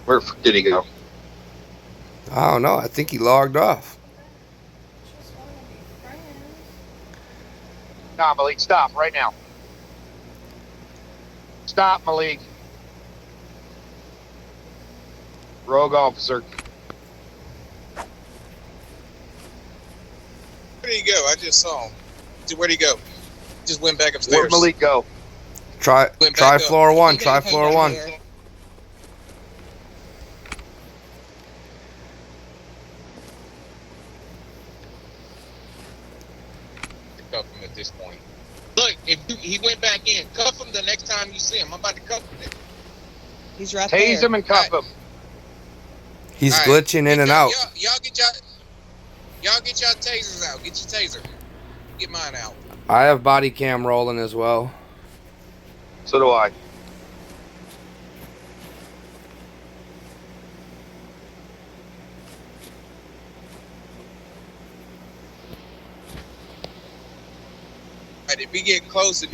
Where did he go? I don't know. I think he logged off. Nah, Malik, stop right now. Stop, Malik. Rogue officer. Where did he go? I just saw him. Where'd he go? Just went back Where'd upstairs. Malik go? Try floor one. Try floor one. Cuff him at this point. Look, if he went back in, cuff him the next time you see him. I'm about to cuff him. He's right Tase there. him and cuff him. He's All right. glitching in and out. Y'all get y'all tasers out. Get your taser. Get mine out. I have body cam rolling as well. So do I. Right, if you get close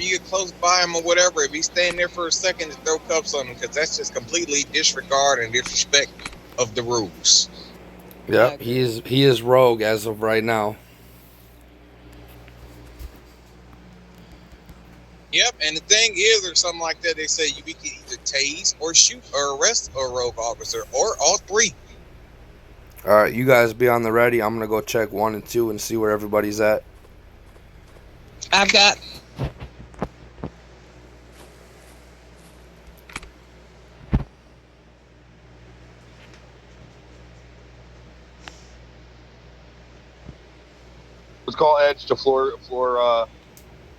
by him or whatever, if he's staying there for a second, to throw cuffs on him, because that's just completely disregard and disrespect of the rules. Yep, he is rogue as of right now. Yep, and the thing is, or something like that, they say you can either tase or shoot or arrest a rogue officer, or all three. All right, you guys be on the ready. I'm gonna go check 1 and 2 and see where everybody's at. I've got. Let's call Edge to floor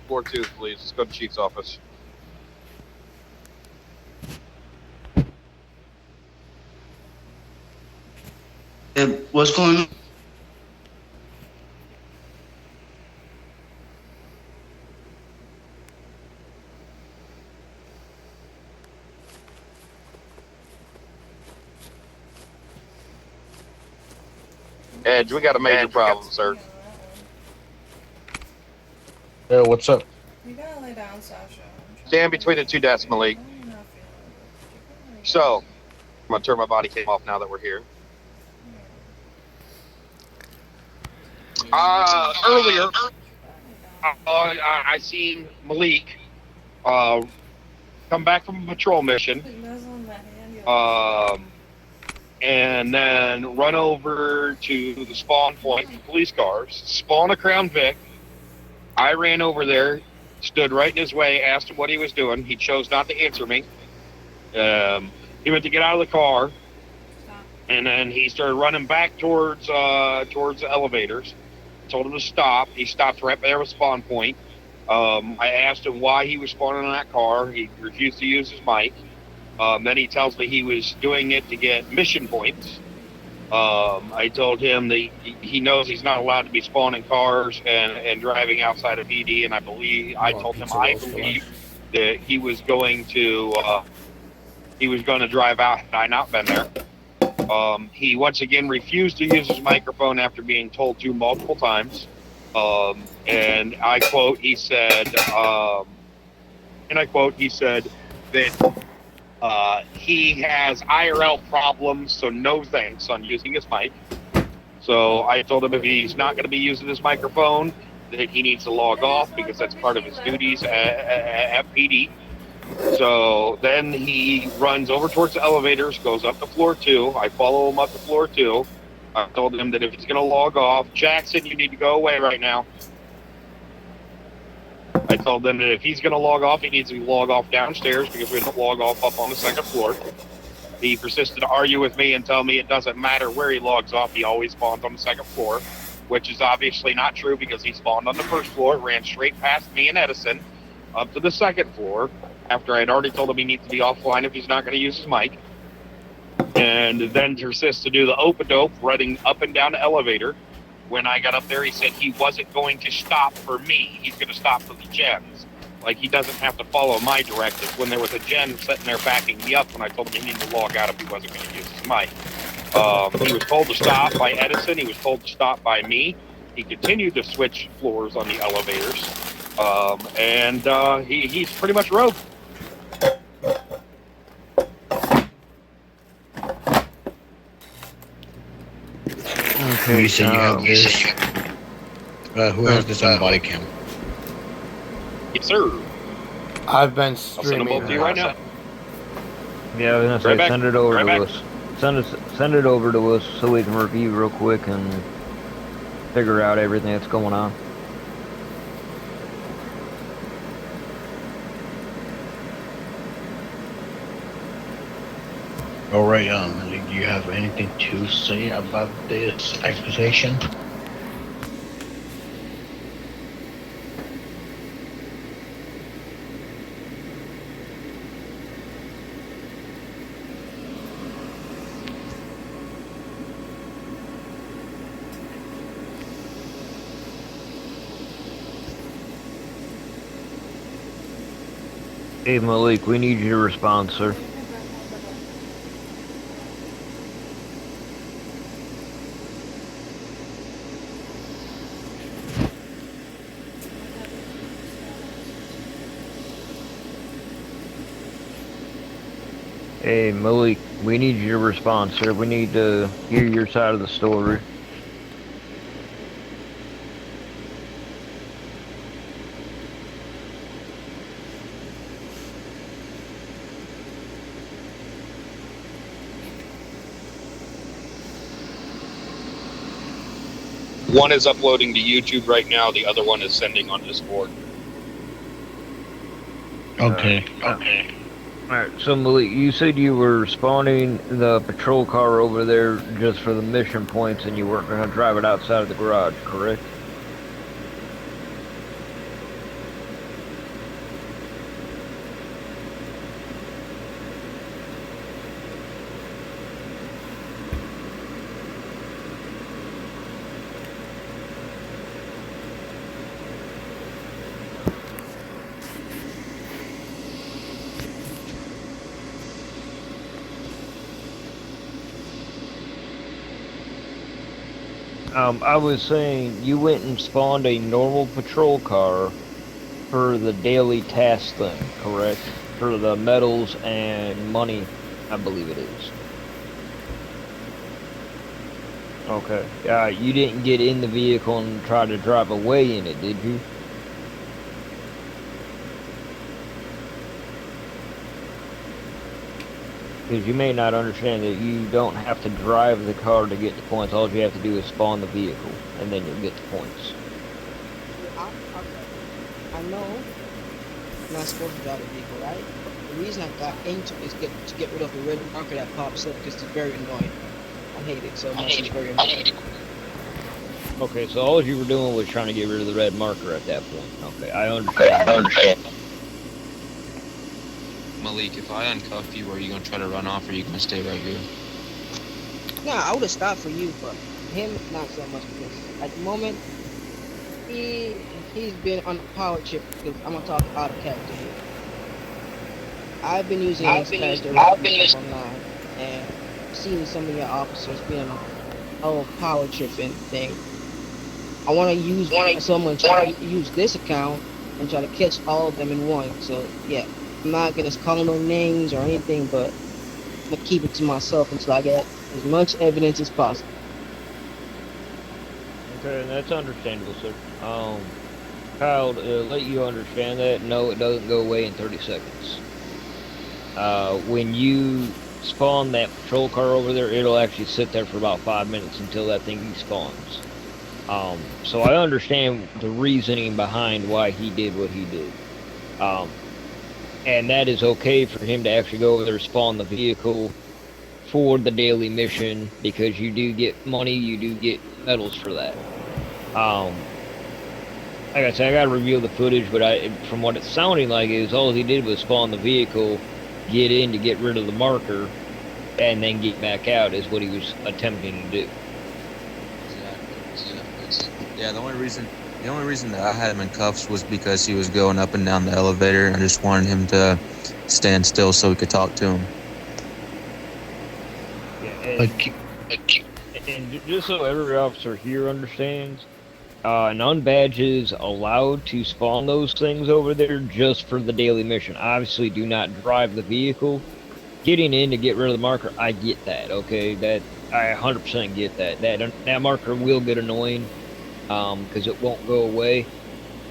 2, please. Let's go to Chief's office. What's going on? Edge, we got a major problem, sir. Yeah, what's up? You gotta lay down, Sasha. Stand between the two desks, Malik. So, I'm gonna turn my body cam off now that we're here. Earlier, I seen Malik come back from a patrol mission, and then run over to the spawn point with police cars, spawn a Crown Vic. I ran over there, stood right in his way, asked him what he was doing. He chose not to answer me. He went to get out of the car, and then he started running back towards the elevators. Told him to stop. He stopped right there with spawn point. I asked him why he was spawning on that car. He refused to use his mic. Then he tells me he was doing it to get mission points. I told him that he knows he's not allowed to be spawning cars and driving outside of PD, and I told him I believe that he was going to drive out had I not been there. He once again refused to use his microphone after being told to multiple times. And I quote, he said that he has IRL problems, so no thanks on using his mic. So I told him if he's not going to be using his microphone, that he needs to log off because that's part of his duties at PD. So then he runs over towards the elevators, goes up to floor 2. I follow him up to floor 2. I told him that if he's going to log off, Jackson, you need to go away right now. I told him that if he's going to log off, he needs to log off downstairs because we don't log off up on the 2nd floor. He persisted to argue with me and tell me it doesn't matter where he logs off, he always spawns on the 2nd floor, which is obviously not true because he spawned on the 1st floor, ran straight past me and Edison up to the 2nd floor after I had already told him he needs to be offline if he's not going to use his mic. And then persists to do the open-dope, running up and down the elevator. When I got up there, he said he wasn't going to stop for me. He's going to stop for the gens. Like, he doesn't have to follow my directives. When there was a gen sitting there backing me up when I told him he needed to log out if he wasn't going to use his mic. He was told to stop by Edison. He was told to stop by me. He continued to switch floors on the elevators. He's pretty much rogue. You said you have this. Who has this on body cam? Yes, sir. I've been I'll send them streaming. both to you right now. Yeah, I was gonna say Right back. send it over Right to back. us. Send it over to us so we can review real quick and figure out everything that's going on. All right, do you have anything to say about this accusation? Hey Malik, we need you to respond, sir. Hey Malik, we need you to respond, sir. We need to hear your side of the story. One is uploading to YouTube right now. The other one is sending on Discord. Okay. Alright, so Malik, you said you were spawning the patrol car over there just for the mission points and you weren't going to drive it outside of the garage, correct? I was saying you went and spawned a normal patrol car for the daily task thing, correct? For the medals and money, I believe it is. Okay. You didn't get in the vehicle and try to drive away in it, did you? Because you may not understand that you don't have to drive the car to get the points. All you have to do is spawn the vehicle, and then you'll get the points. I know I'm not supposed to drive a vehicle, right? The reason I got into it is to get rid of the red marker that pops up because it's very annoying. I hate it so much. It's very annoying. Okay, so all you were doing was trying to get rid of the red marker at that point. Okay, I understand. Malik, if I uncuff you, are you gonna try to run off, or are you gonna stay right here? Nah, I would have stopped for you, but him not so much because at the moment he's been on a power trip. Because I'm gonna talk out of character here. I've been using this character online and seen some of your officers being on a whole power tripping thing. I want to use someone to use this account and try to catch all of them in one. So yeah. I'm not gonna call no names or anything, but I'm gonna keep it to myself until I get as much evidence as possible. Okay, and that's understandable, sir. Kyle, let you understand that. No, it doesn't go away in 30 seconds. When you spawn that patrol car over there, it'll actually sit there for about 5 minutes until that thing respawns. So I understand the reasoning behind why he did what he did. And that is okay for him to actually go over there and spawn the vehicle for the daily mission, because you do get money, you do get medals for that. Like I said, I gotta review the footage, but from what it's sounding like is all he did was spawn the vehicle, get in to get rid of the marker, and then get back out is what he was attempting to do. Yeah, the only reason that I had him in cuffs was because he was going up and down the elevator, and I just wanted him to stand still so we could talk to him. Yeah, and just so every officer here understands, an unbadged is allowed to spawn those things over there just for the daily mission. Obviously, do not drive the vehicle. Getting in to get rid of the marker, I get that, okay? That I 100% get that. That marker will get annoying, because it won't go away.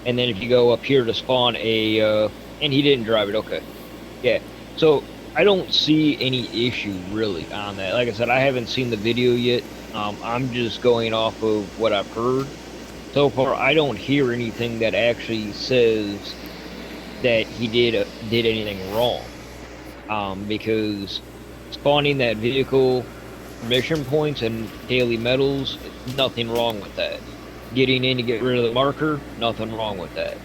And then if you go up here to spawn a, and he didn't drive it, okay. Yeah, so I don't see any issue really on that. Like I said, I haven't seen the video yet. I'm just going off of what I've heard. So far, I don't hear anything that actually says that he did anything wrong. Because spawning that vehicle, mission points, and daily medals, nothing wrong with that. Getting in to get rid of the marker, nothing wrong with that.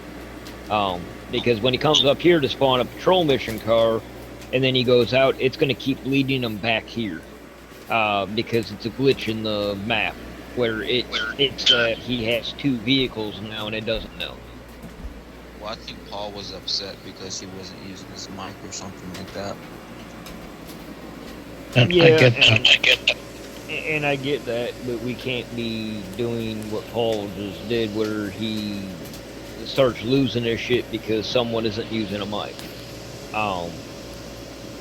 Because when he comes up here to spawn a patrol mission car, and then he goes out, it's going to keep leading him back here. Because it's a glitch in the map, where it's that he has two vehicles now and it doesn't know. Well, I think Paul was upset because he wasn't using his mic or something like that. And Yeah, I get that. And I get that, but we can't be doing what Paul just did, where he starts losing his shit because someone isn't using a mic.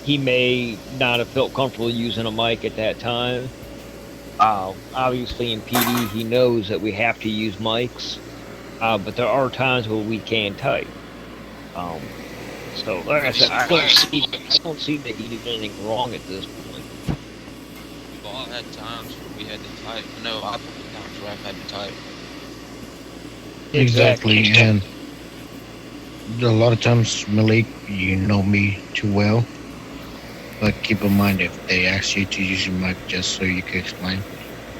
He may not have felt comfortable using a mic at that time. Obviously in PD, he knows that we have to use mics, but there are times where we can type. So, like I said, I don't see that he did anything wrong at this point. We've all had times where we had to type. I know I've had times where I've had to type. Exactly, and a lot of times, Malik, you know me too well. But keep in mind, if they ask you to use your mic just so you can explain,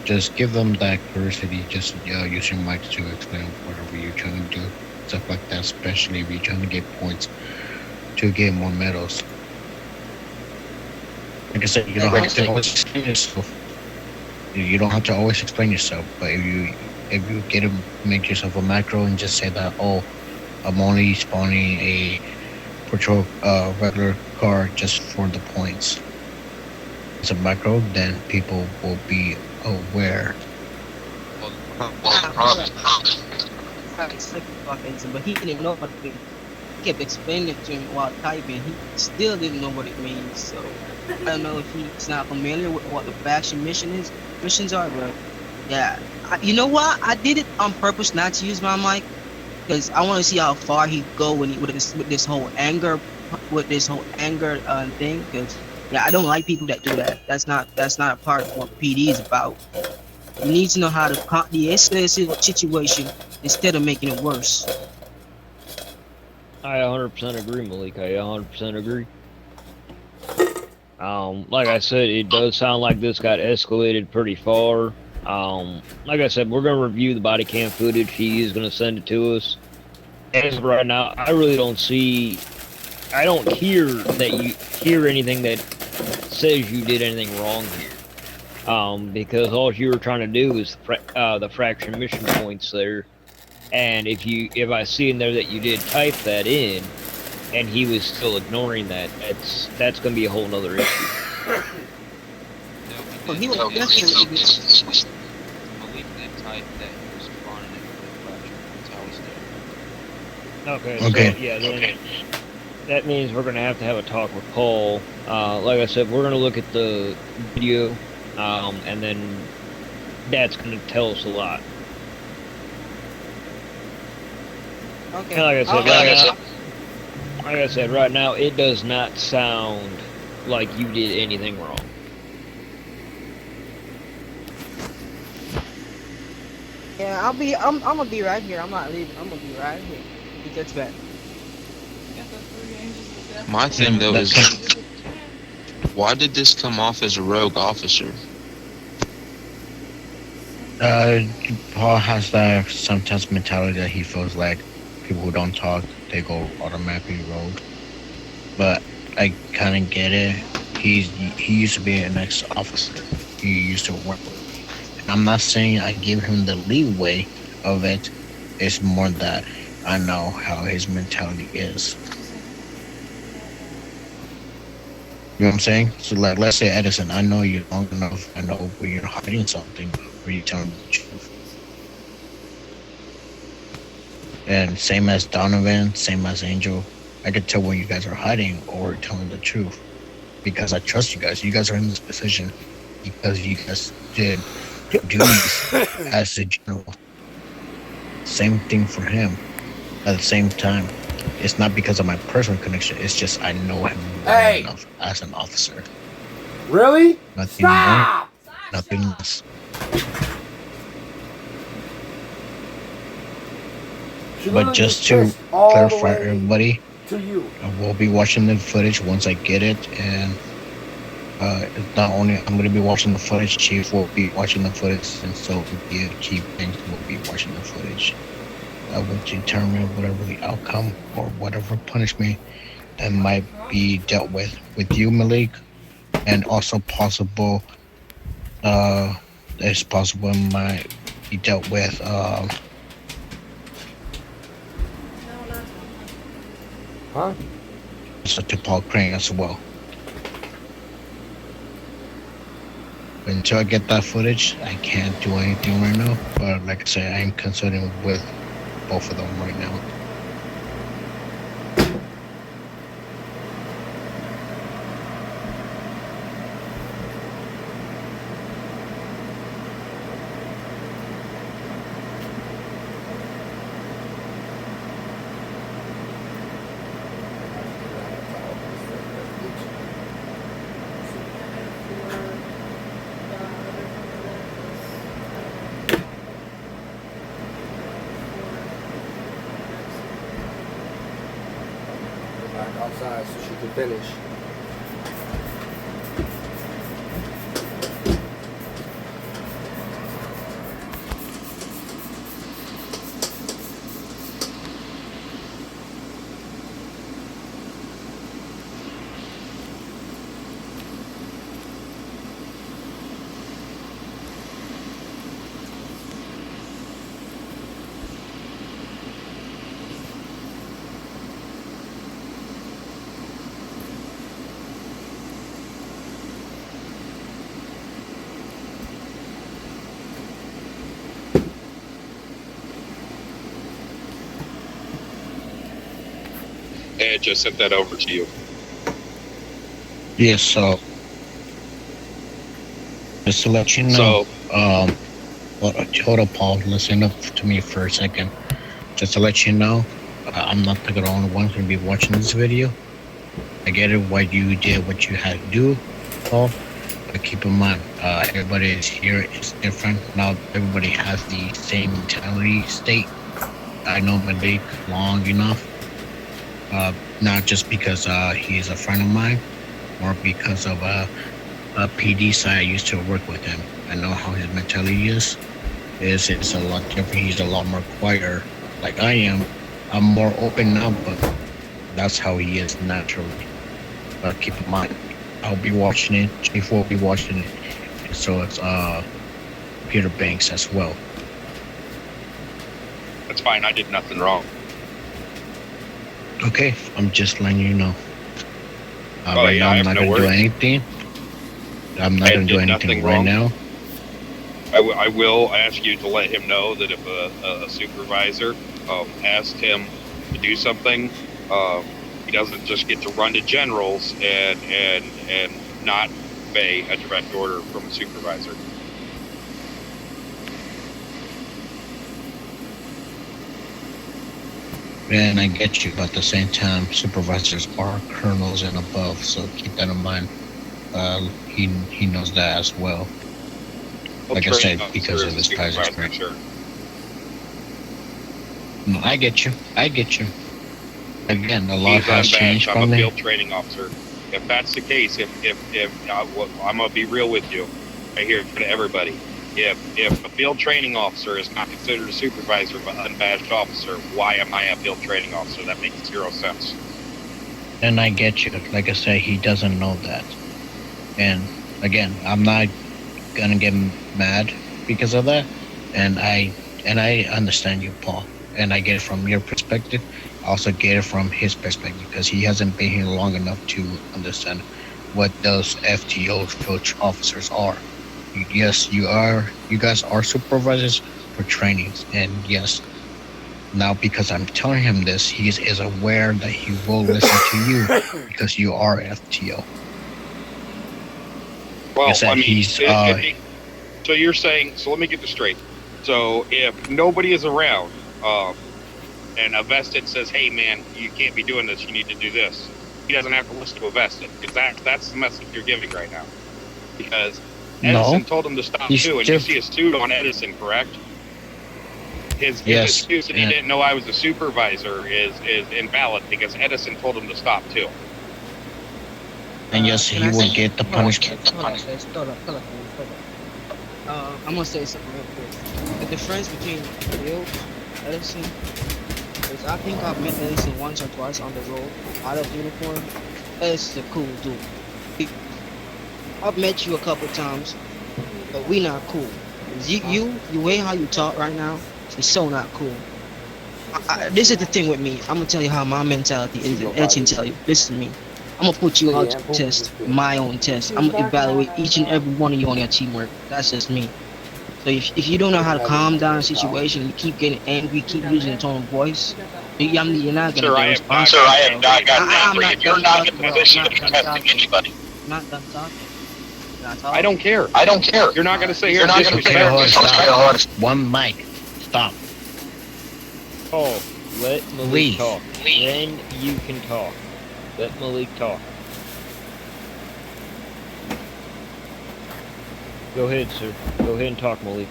just give them that curiosity, just use your mic to explain whatever you're trying to do. Stuff like that, especially if you're trying to get points to get more medals. Like I said, you don't have to always explain yourself. You don't have to always explain yourself, but if you get to make yourself a macro and just say that, oh, I'm only spawning a patrol regular car just for the points. It's a macro, then people will be aware. But he didn't know what it means. He kept explaining it to him while typing. He still didn't know what it means. So I don't know if he's not familiar with what the faction missions are, but yeah. You know what? I did it on purpose not to use my mic, because I want to see how far he go with this whole anger thing. Because yeah, I don't like people that do that. That's not a part of what PD is about. You need to know how to de-escalate the situation instead of making it worse. I 100% agree, Malik. I 100% agree. Like I said, it does sound like this got escalated pretty far. Like I said, we're gonna review the body cam footage. He is gonna send it to us. As of right now, I really don't hear that you hear anything that says you did anything wrong here. Because all you were trying to do is the fraction mission points there. And if I see in there that you did type that in, and he was still ignoring that, that's gonna be a whole nother issue. Well, he was definitely. Malik did type that he was spawning it for the fraction. That's how Okay. Okay. So, yeah. Then that means we're gonna have to have a talk with Paul. Like I said, we're gonna look at the video, and then that's gonna tell us a lot. Okay. And like I said, right now it does not sound like you did anything wrong. Yeah, I'm gonna be right here. I'm not leaving. I'm gonna be right here. He gets back. My thing though is, why did this come off as a rogue officer? Paul has that sometimes mentality that he feels like people who don't talk, they go automatically rogue. But I kind of get it. He used to be an ex-officer. He used to work with me. And I'm not saying I give him the leeway of it. It's more that I know how his mentality is. You know what I'm saying? So like, let's say Edison, I know you long enough. I know when you're hiding something, where you tell me the truth. And same as Donovan, same as Angel, I could tell when you guys are hiding or telling the truth, because I trust you guys. You guys are in this position because you guys did duties as a general. Same thing for him. At the same time, it's not because of my personal connection. It's just I know him well enough as an officer. Really? Nothing more, nothing less. But just to clarify, everybody, to you. I will be watching the footage once I get it, and it's not only I'm going to be watching the footage. Chief will be watching the footage, and so will be Chief Banks will be watching the footage. That will determine whatever the outcome or whatever punishment that might be dealt with you, Malik, and also possible. It's possible it might be dealt with. Huh? So to Paul Crane as well. But until I get that footage, I can't do anything right now. But like I say, I am consulting with both of them right now. Back outside so she can finish. And just sent that over to you. Yes, so just to let you know, hold up, Paul. Listen up to me for a second. Just to let you know, I'm not the only one going to be watching this video. I get it, why you did what you had to do, Paul. But keep in mind, everybody is here. It's different. Not everybody has the same mentality state. I know Malik long enough. Not just because he's a friend of mine, or because of a PD side I used to work with him. I know how his mentality is. It's a lot different. He's a lot more quieter, like I am. I'm more open now, but that's how he is naturally. But keep in mind, I'll be watching it. Chief will be watching it. And so it's Peter Banks as well. That's fine. I did nothing wrong. Okay, I'm just letting you know. Right now, I'm not going to do anything. I'm not going to do anything right now. I will ask you to let him know that if a supervisor asked him to do something, he doesn't just get to run to generals and not obey a direct order from a supervisor. And I get you, but at the same time, supervisors are colonels and above, so keep that in mind. He knows that as well. Like I said, because of his past experience. Sure. No, I get you. Again, the law He's has changed I'm from a me. field training officer. If that's the case, if I'm gonna be real with you, right here to everybody. If a field training officer is not considered a supervisor but unbadged officer, why am I a field training officer? That makes zero sense. And I get you. Like I said, he doesn't know that. And again, I'm not gonna get mad because of that. And I understand you, Paul. And I get it from your perspective. I also get it from his perspective because he hasn't been here long enough to understand what those FTO field officers are. Yes, you guys are supervisors for trainings, and yes, now because I'm telling him this, he is aware that he will listen to you because you are FTO. Well, I said I mean, he's so you're saying, so let me get this straight. So if nobody is around, and a vested says, hey man, you can't be doing this, you need to do this, he doesn't have to listen to a vested, because that's the message you're giving right now. Because Edison told him to stop He's too, and you see a suit on Edison, correct? His excuse that he didn't know I was a supervisor is invalid because Edison told him to stop too. And yes, Can he I will say- get the hold on, punishment. hold on, guys. Hold on. I'm gonna say something real quick. The difference between you, Edison, is I think I've met Edison once or twice on the road, out of uniform. Edison's a cool dude. I've met you a couple times, but we not cool. The way how you talk right now is so not cool. This is the thing with me. I'm gonna tell you how my mentality is, and Ed can tell you. Listen to me. I'm gonna put you out to test, my own test. I'm gonna evaluate each and every one of you on your teamwork. That's just me. So if you don't know how to calm down a situation, you keep getting angry, keep losing the tone of voice, you're not gonna get responsible. I'm not done talking. I'm not done talking. I don't care. You're not going to say here and Stop. One mic. Stop. Oh, let Malik talk. Then you can talk. Let Malik talk. Go ahead, sir. Go ahead and talk, Malik.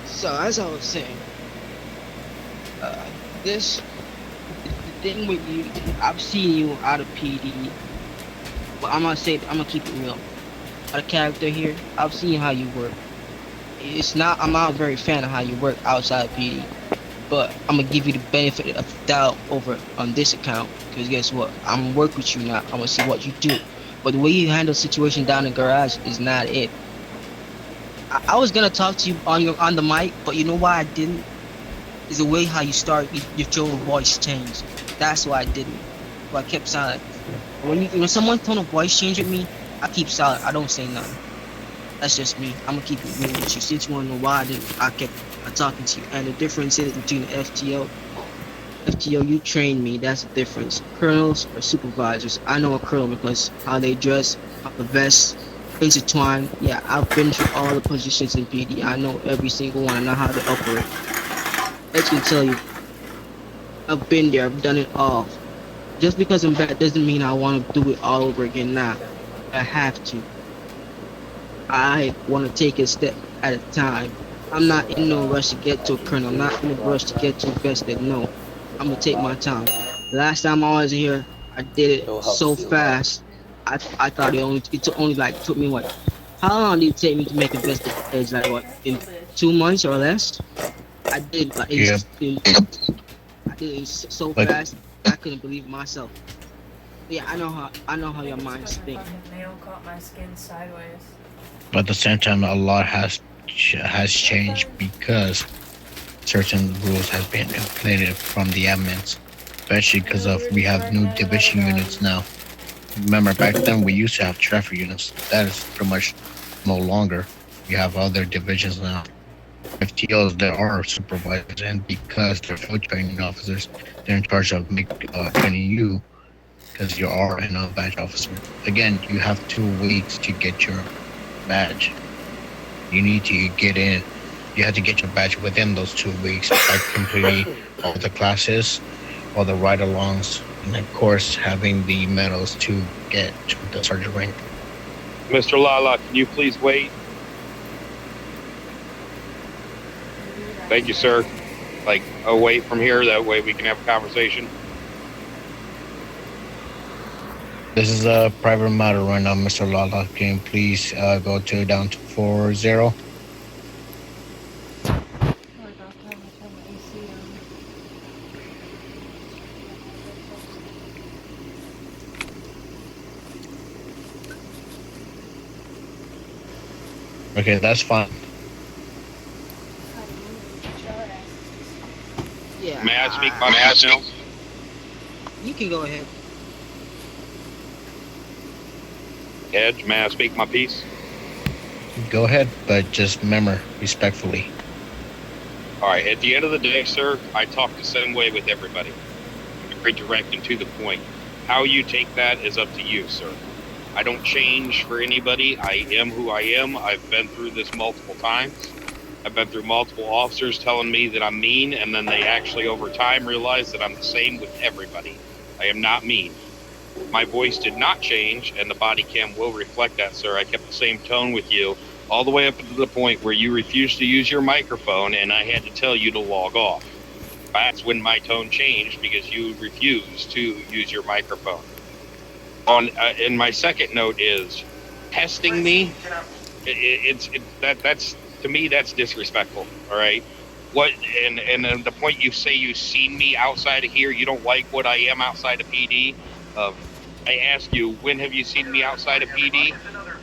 So as I was saying, the thing with you, I've seen you out of PD, but I'm gonna keep it real. Out of character here, I've seen how you work. I'm not a very fan of how you work outside of PD, but I'm gonna give you the benefit of the doubt over on this account, because guess what? I'm gonna work with you now. I'm gonna see what you do. But the way you handle the situation down in the garage is not it. I was gonna talk to you on the mic, but you know why I didn't? Is the way how you start, your tone of voice changed. That's why I didn't. But I kept silent. When someone tone of voice change with me, I keep silent. I don't say nothing. That's just me. I'm gonna keep it real with you. Since you wanna know why I kept talking to you. And the difference is between the FTO, you trained me. That's the difference. Colonels or supervisors. I know a colonel because how they dress, how the vest intertwined. Yeah, I've been through all the positions in PD. I know every single one. I know how to operate. I can tell you, I've been there. I've done it all. Just because I'm bad doesn't mean I want to do it all over again now. I have to. I want to take a step at a time. I'm not in no rush to get to a colonel. I'm not in a rush to get to a vested. No, I'm gonna take my time. Last time I was here, I did it so fast. I thought it took me what? How long did it take me to make a vested edge? Like what? In 2 months or less? I did like I did it so fast. I couldn't believe myself. Yeah, I know how your minds think. Nail caught my skin sideways. But at the same time, a lot has changed because certain rules have been implemented from the admins, especially because we have new division units now. Remember back then we used to have traffic units. That is pretty much no longer. We have other divisions now. FTOs, there are supervisors, and because they're field training officers, they're in charge of training you because you are a badge officer. Again, you have 2 weeks to get your badge. You need to get in. You have to get your badge within those 2 weeks by completing all the classes, all the ride-alongs, and of course having the medals to get to the sergeant rank. Mr. Lala, can you please wait? Thank you, sir. Like, away from here, that way we can have a conversation. This is a private matter right now, Mr. Lala. Can you please go down to 40? Okay, that's fine. Yeah. May I speak my piece now? You can go ahead. Edge, may I speak my piece? Go ahead, but just remember, respectfully. All right, at the end of the day, sir, I talk the same way with everybody. I'm very direct and to the point. How you take that is up to you, sir. I don't change for anybody. I am who I am. I've been through this multiple times. I've been through multiple officers telling me that I'm mean, and then they actually over time realize that I'm the same with everybody. I am not mean. My voice did not change, and the body cam will reflect that, sir. I kept the same tone with you all the way up to the point where you refused to use your microphone, and I had to tell you to log off. That's when my tone changed, because you refused to use your microphone. And my second note is testing me. That's to me, that's disrespectful. All right. What and the point you say you've seen me outside of here, you don't like what I am outside of PD. I ask you, when have you seen me outside of PD?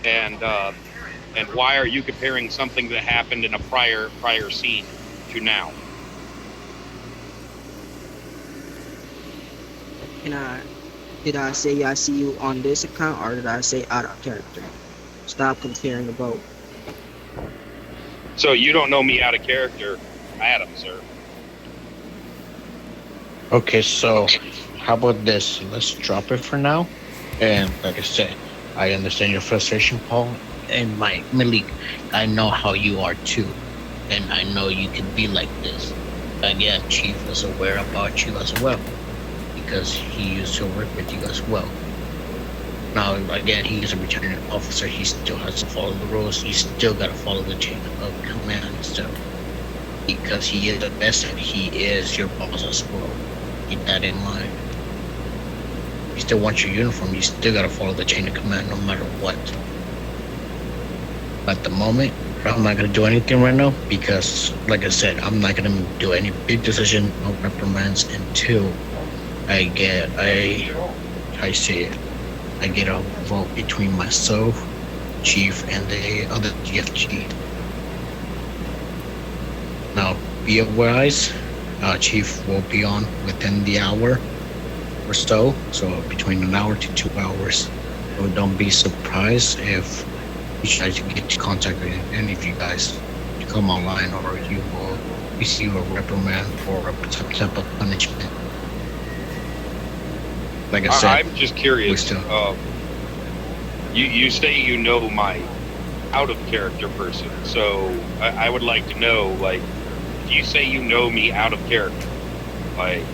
And why are you comparing something that happened in a prior scene to now? Did I say I see you on this account, or did I say out of character? Stop comparing the both. So you don't know me out of character, Adam, sir. Okay, so how about this? Let's drop it for now. And like I said, I understand your frustration, Paul. And Malik, I know how you are too. And I know you can be like this. And yeah, Chief was aware about you as well, because he used to work with you as well. Now, again, he is a returning officer. He still has to follow the rules. He still got to follow the chain of command. So, because he is a veteran, he is your boss as well. Keep that in mind. You still want your uniform. You still got to follow the chain of command no matter what. At the moment, I'm not going to do anything right now because, like I said, I'm not going to do any big decision, no reprimands until I say it. I get a vote between myself, Chief, and the other DFG. Now, be advised, Chief will be on within the hour or so between an hour to 2 hours. So don't be surprised if he tries to get in contact with any of you guys to come online, or you will receive a reprimand or some type of punishment. Like I said, I'm just curious. You say you know my out of character person, so I would like to know, like, if you say you know me out of character, like,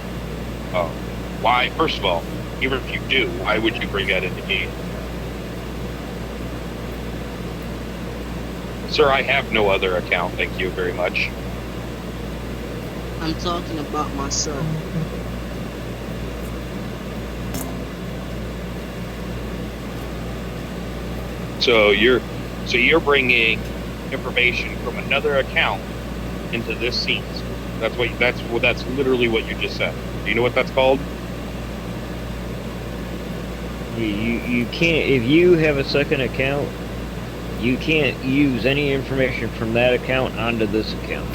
why? First of all, even if you do, why would you bring that into game? Sir, I have no other account. Thank you very much. I'm talking about myself. So you're bringing information from another account into this scene. That's literally what you just said. Do you know what that's called? You can't, if you have a second account, you can't use any information from that account onto this account.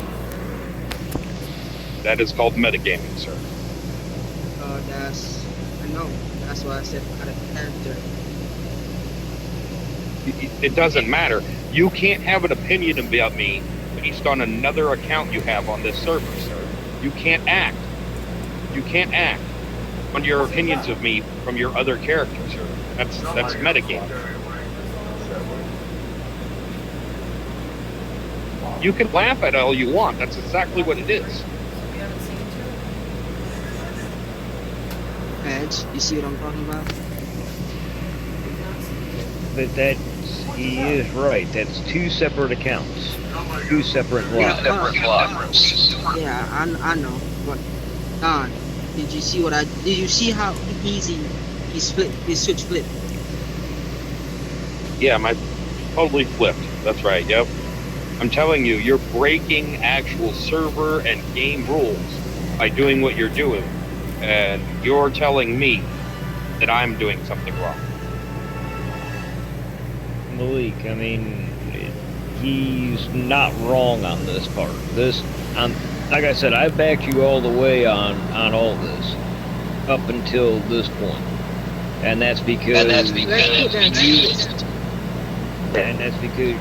That is called metagaming, sir. I know. That's why I said out of character. It doesn't matter. You can't have an opinion about me based on another account you have on this server, sir. You can't act. You can't act on your opinions of me from your other character, sir. That's metagaming. You can laugh at it all you want. That's exactly what it is. Edge, you see what I'm talking about? But he is right. That's two separate accounts, two separate lots. Yeah, I know. But Don, did you see how easy he switch flipped? Yeah, my totally flipped. That's right. Yep. I'm telling you, you're breaking actual server and game rules by doing what you're doing, and you're telling me that I'm doing something wrong. Malik, I mean, he's not wrong on this part. Like I said, I backed you all the way on all this up until this point, and that's because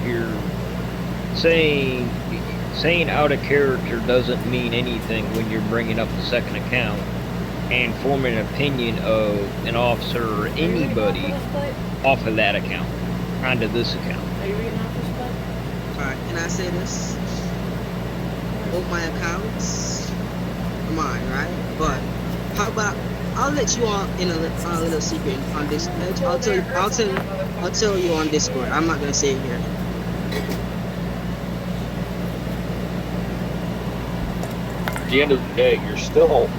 you're saying out of character doesn't mean anything when you're bringing up the second account, and form an opinion of an officer or anybody off of that account, onto this account. Are you reading off this plate? Alright, can I say this? Both my accounts are mine, right? But how about I'll let you on in a little secret on this. I'll tell you on Discord. I'm not gonna say it here. At the end of the day, you're still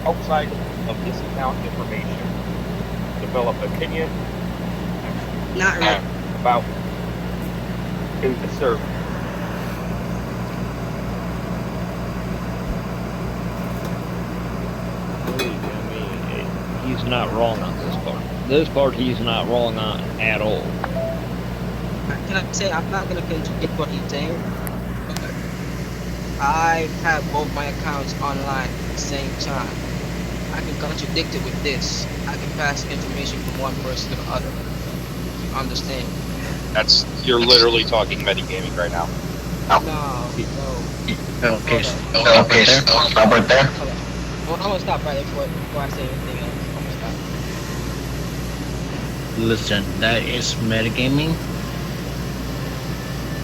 outside of this account information. Develop opinion Not really. about in the server. He's not wrong on this part. This part he's not wrong on at all. Can I say I'm not gonna contradict what he's saying? But I have both my accounts online at the same time. I can contradict it with this. I can pass information from one person to the other. You understand? You're literally talking metagaming right now. No. Okay, Hold stop right there. Hold on. I'm gonna stop right there before I say anything else. I'm gonna stop. Listen, that is metagaming.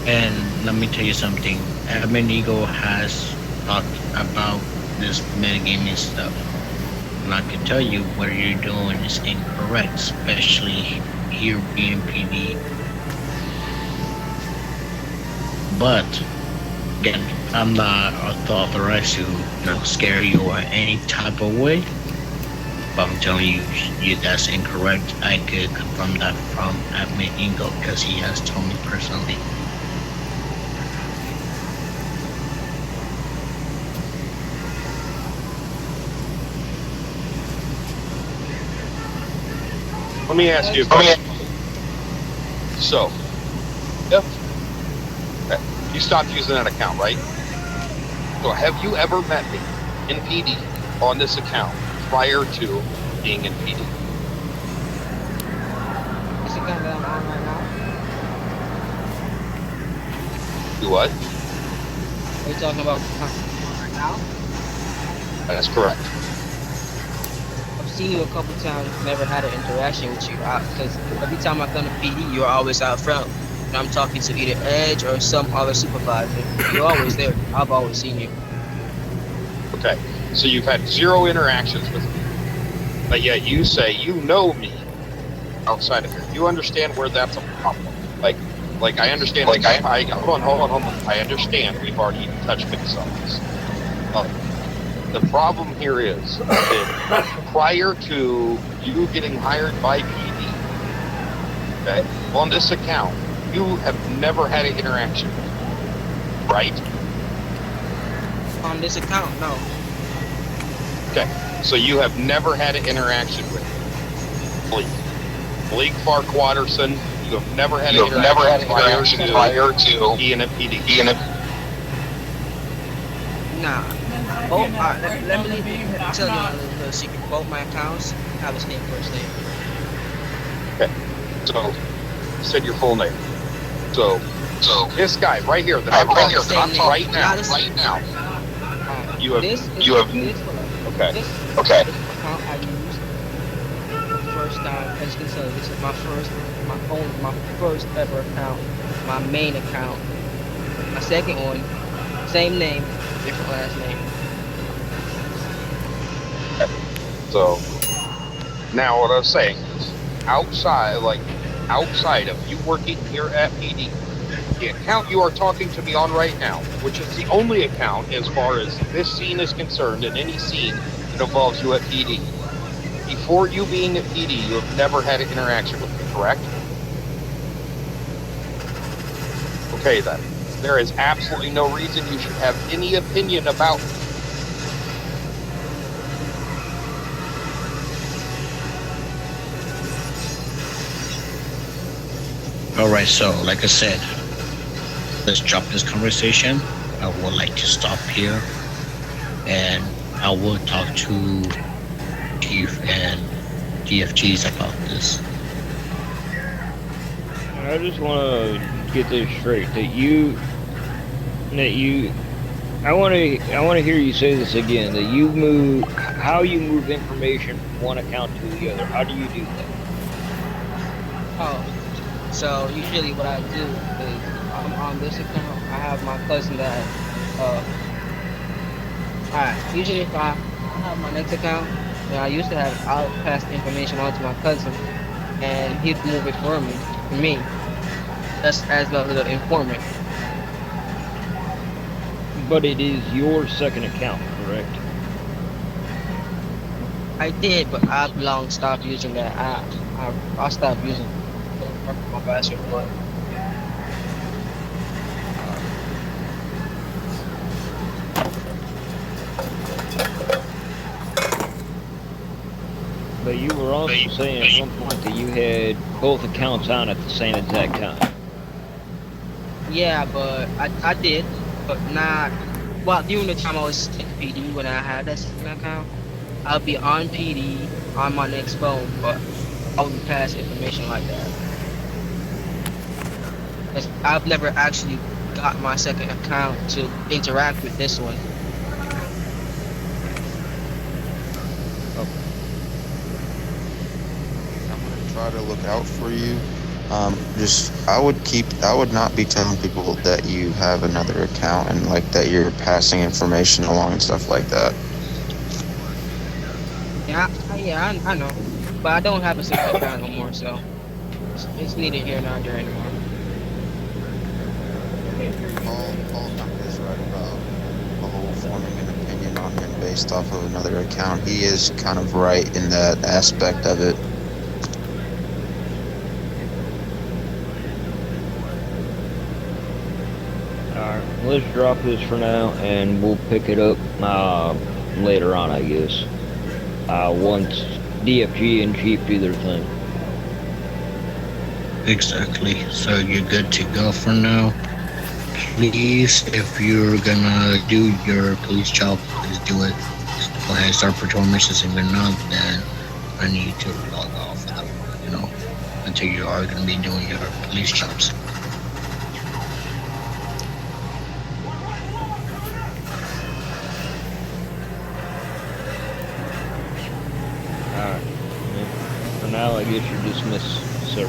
And let me tell you something. Admin Eagle has talked about this metagaming stuff. And I can tell you what you're doing is incorrect, especially here being PD. But again, I'm not authorized to, scare you or any type of way. But I'm telling you that's incorrect. I could confirm that from Admin Eagle because he has told me personally. Let me ask you a question. So, if you stopped using that account, right? So have you ever met me in PD on this account prior to being in PD? This account that I'm on right now. Do what? Are you talking about the account I'm on right now? That's correct. I've seen you a couple times, never had an interaction with you. Because every time I come to PD, you're always out front. And I'm talking to either Edge or some other supervisor. You're always there. I've always seen you. Okay. So you've had zero interactions with me. But yet you say you know me outside of here. You understand where that's a problem. Like I understand. Hold on. I understand we've already touched base on this. The problem here is that prior to you getting hired by PD, okay, on this account, you have never had an interaction with me, right? On this account, no. Okay, so you have never had an interaction with Malik Farquaterson. You have never had an interaction prior to being at PD. Nah. Both, let me tell you a little secret. Both my accounts have the same first name. Okay, so you said your full name. So this guy right here that I'm talking right now. You have. This account I used the first time. As you can tell, this is my first ever account, my main account. My second one, same name, different last name. So now what I was saying is outside of you working here at PD, the account you are talking to me on right now, which is the only account as far as this scene is concerned, in any scene that involves you at PD. Before you being at PD, you have never had an interaction with me, correct? Okay then. There is absolutely no reason you should have any opinion about me. Alright, so like I said, let's drop this conversation. I would like to stop here and I will talk to Chief and DFGs about this. I just want to get this straight, that you I want to hear you say this again. That you move, how you move information from one account to the other. How do you do that? Oh, so usually what I do is on this account, I have my cousin that, alright, usually if I have my next account, then I used to have, I'll pass the information on to my cousin, and he'd move it for me, just as a little informant. But it is your second account, correct? I did, but I've long stopped using that. I stopped using it. I don't remember my password, but But you were also saying at one point that you had both accounts on at the same exact time. yeah, but I did, but not. Well, during the time I was in PD when I had that second account, I'll be on PD on my next phone, but I wouldn't pass information like that. 'Cause I've never actually got my second account to interact with this one. I'm gonna try to look out for you. I would not be telling people that you have another account and like that you're passing information along and stuff like that. Yeah, I know, but I don't have a second account no more, so it's neither here nor there anymore. Paul is right about the whole forming an opinion on him based off of another account. He is kind of right in that aspect of it. Alright, let's drop this for now, and we'll pick it up later on, I guess. Once DFG and Chief do their thing. Exactly. So you're good to go for now. Please, if you're gonna do your police job, please do it. Go ahead and start patrol missions. If you're not, then I need to log off, until you are gonna be doing your police jobs. Alright. For now, I guess you're dismissed, sir.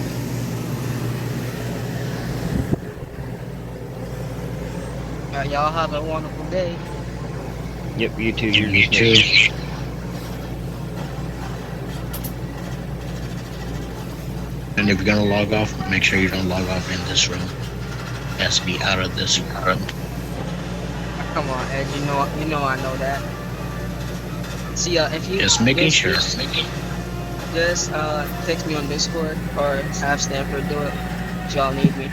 Y'all have a wonderful day. Yep, you too. You You're too. dismissed. And if you're gonna log off, make sure you don't log off in this room. It has to be out of this room. Come on, Ed. You know I know that. See, if you Just making sure. just text me on Discord or have Stanford do it if y'all need me.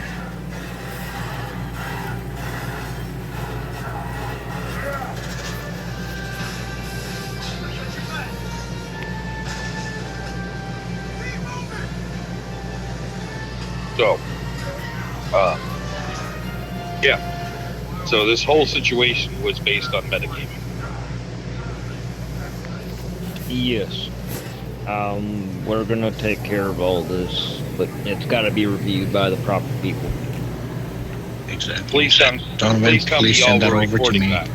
So, yeah. So this whole situation was based on metagaming. Yes. We're gonna take care of all this, but it's gotta be reviewed by the proper people. Exactly. Please tell Please me y'all send that were over to recording me. that.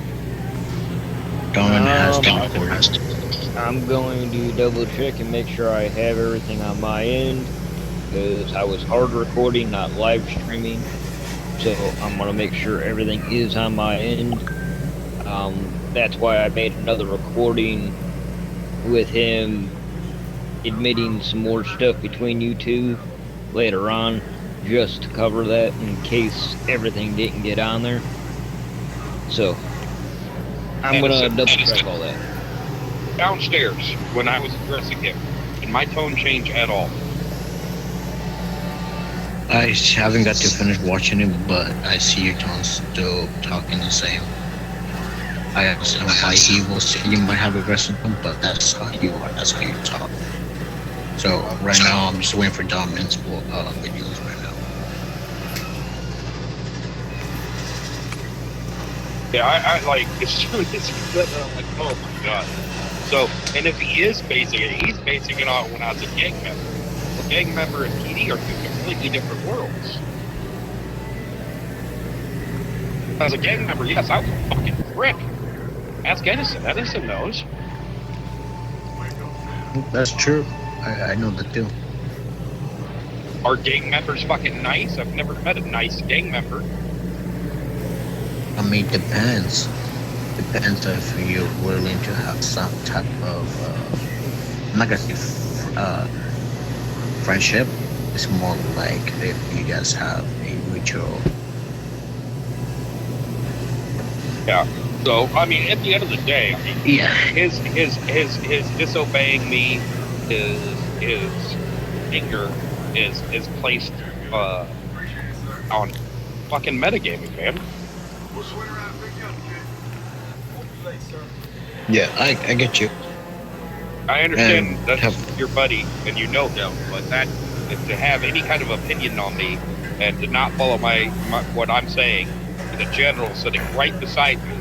Donovan has been recorded. I'm going to double check and make sure I have everything on my end, because I was hard recording, not live streaming. So I'm gonna make sure everything is on my end. That's why I made another recording with him admitting some more stuff between you two later on, just to cover that in case everything didn't get on there. So I'm gonna double check all that. Downstairs, when I was addressing him, did my tone change at all? I haven't got to finish watching it, but I see your tone still talking the same. I understand why he will say you might have aggressive tone, but that's how you are. That's how you talk. So right now, I'm just waiting for Dominant's videos right now. Yeah, I like, as soon as he said that, I'm like, oh my god. So, and if he is basing it, he's basing it on when I was a gang member. A gang member and PD are two completely different worlds. As a gang member, yes, I was fucking Rick, ask Edison. Edison knows. That's true. I know that too. Are gang members fucking nice? I've never met a nice gang member. I mean, depends. Depends if you're willing to have some type of, I'm not gonna say friendship. It's more like if you guys have a mutual. Yeah. So I mean, at the end of the day, Yeah. his disobeying me, his anger is placed on fucking metagaming, man. Yeah, I get you. I understand And that's your buddy and you know him, but that to have any kind of opinion on me and to not follow my what I'm saying, the general sitting right beside me,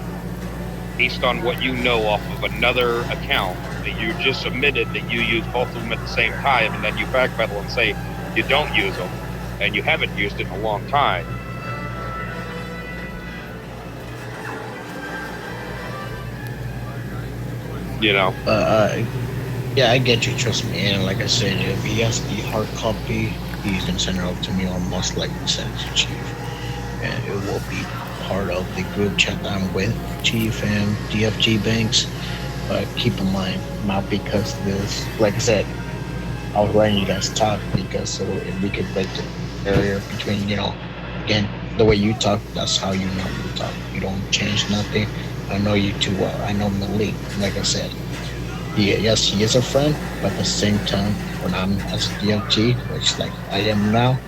based on what you know off of another account that you just admitted that you use both of them at the same time, and then you backpedal and say you don't use them and you haven't used it in a long time. You know. Yeah, I get you. Trust me. And like I said, if he has the hard copy, he's gonna send it out to me, or most likely send it to Chief, and it will be part of the group chat that I'm with Chief and DFG Banks. But keep in mind, not because this, like I said, I was letting you guys talk because so if we could break the barrier between, again, the way you talk, that's how you normally talk. You don't change nothing. I know you too well. I know Malik, like I said. Yes, he is a friend, but at the same time, when I'm as a DFG, which like I am now,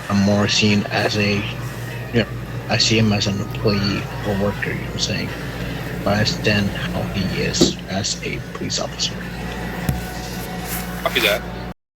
I'm more seen as a, I see him as an employee or worker, you know what I'm saying? But I understand how he is as a police officer. Copy that.